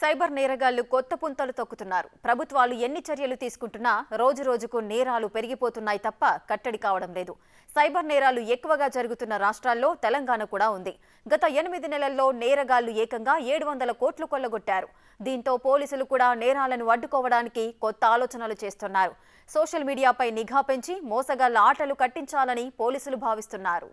Cyber నేరగాళ్లు కొత్త పుంతలు తొక్కుతున్నారు. ప్రభుత్వాలు ఎన్ని చర్యలు తీసుకుంటున్నా రోజురోజుకు నేరాలు పెరిగిపోతున్నాయి తప్ప కట్టడి కావడం లేదు. సైబర్ నేరాలు ఎక్కువగా జరుగుతున్న రాష్ట్రాల్లో తెలంగాణ కూడా ఉంది. గత 8 నెలల్లో నేరగాళ్లు ఏకంగా 700 కోట్లు కొల్లగొట్టారు. దీంతో పోలీసులు కూడా నేరాలను అడ్డుకోవడానికి కొత్త ఆలోచనలు చేస్తున్నారు. సోషల్ మీడియాపై నిఘా పెంచి మోసగాళ్ల ఆటలు కట్టించాలని పోలీసులు భావిస్తున్నారు.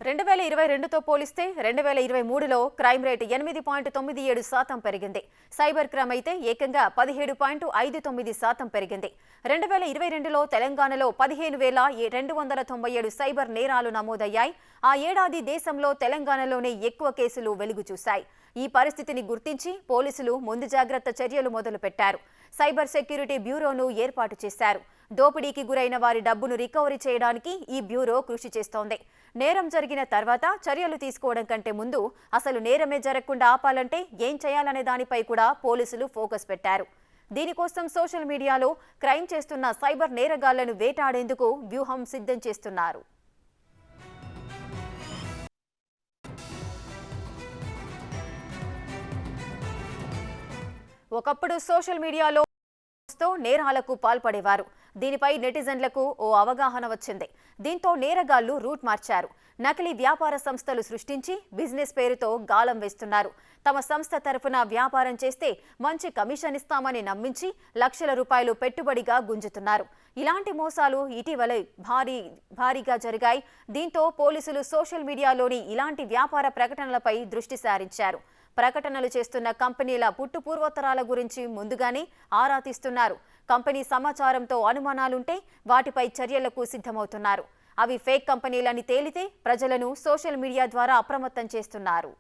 2022తో పోలిస్తే 2023లో క్రైమ్ రేట్ 8.97% పెరిగింది. సైబర్ క్రైమ్ అయితే ఏకంగా 17.59% పెరిగింది. 2022లో తెలంగాణలో 15,297 సైబర్ నేరాలు నమోదయ్యాయి. ఆ ఏడాది దేశంలో తెలంగాణలోనే ఎక్కువ కేసులు వెలుగు చూశాయి. ఈ పరిస్థితిని గుర్తించి పోలీసులు ముందు జాగ్రత్త చర్యలు మొదలుపెట్టారు. సైబర్ సెక్యూరిటీ బ్యూరోను ఏర్పాటు చేశారు. దోపిడీకి గురైన వారి డబ్బును రికవరీ చేయడానికి ఈ బ్యూరో కృషి చేస్తోంది. నేరం జరిగిన తర్వాత చర్యలు తీసుకోవడం కంటే ముందు అసలు నేరమే జరగకుండా ఆపాలంటే ఏం చేయాలనే దానిపై కూడా పోలీసులు ఫోకస్ పెట్టారు. దీనికోసం సోషల్ మీడియాలో క్రైమ్ చేస్తున్న సైబర్ నేరగాళ్లను వేటాడేందుకు వ్యూహం సిద్ధం చేస్తున్నారు. ఒకప్పుడు సోషల్ మీడియాలో నేరాలకు పాల్పడేవారు. దీనిపై నెటిజన్లకు ఓ అవగాహన వచ్చింది. దీంతో నేరగాళ్లు రూట్ మార్చారు. నకిలీ వ్యాపార సంస్థలు సృష్టించి బిజినెస్ పేరుతో గాలం వేస్తున్నారు. తమ సంస్థ తరఫున వ్యాపారం చేస్తే మంచి కమిషన్ ఇస్తామని నమ్మించి లక్షల రూపాయలు పెట్టుబడిగా గుంజుతున్నారు. ఇలాంటి మోసాలు ఇటీవల భారీగా జరిగాయి. దీంతో పోలీసులు సోషల్ మీడియాలోని ఇలాంటి వ్యాపార ప్రకటనలపై దృష్టి సారించారు. ప్రకటనలు చేస్తున్న కంపెనీల పుట్టుపూర్వోత్తరాల గురించి ముందుగానే ఆరా తీస్తున్నారు. కంపెనీ సమాచారంతో అనుమానాలుంటే వాటిపై చర్యలకు సిద్ధమవుతున్నారు. అవి ఫేక్ కంపెనీలని తేలితే ప్రజలను సోషల్ మీడియా ద్వారా అప్రమత్తం చేస్తున్నారు.